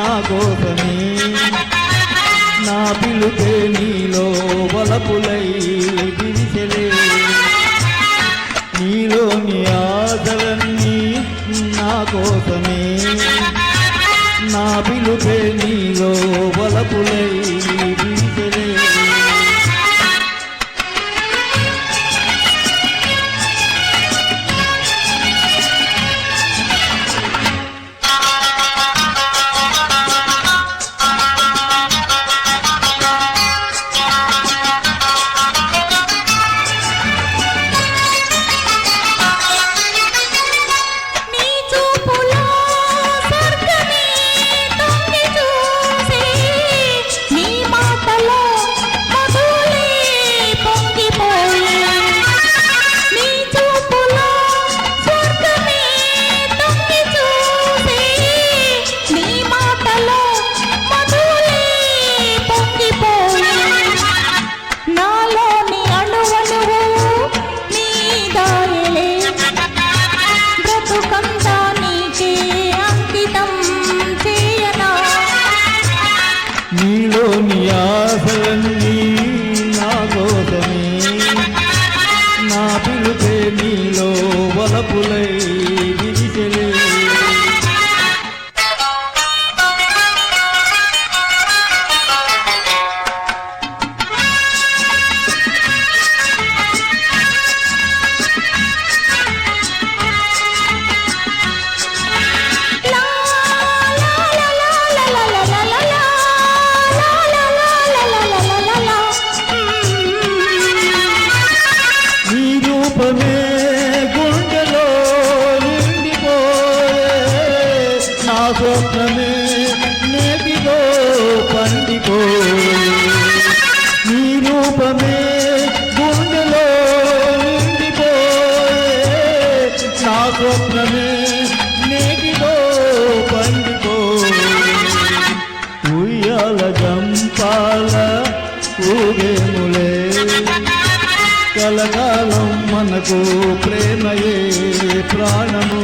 నా కోసమే నా పిలుపే నీలో వలపులై విరిసెలే నీలోని ఆశలన్నీ నా కోసమే నా పిలుపే నీలో వలపులై విరిసెలే నీలోని ఆశలన్నీ నా కోసమే నా పిలుపే నీలో వలపులై విరిసెలే గుండెలో నిండిపోయే నా స్వప్నమే నేటిలో పండిపోయే నీ రూపమే గుండెలో నిండిపోయే నా స్వప్నమే నేటిలో పండిపోయే ఉయ్యాల జంపాల ఊగేములే కలకాలం మనకు ప్రేమయే ప్రాణము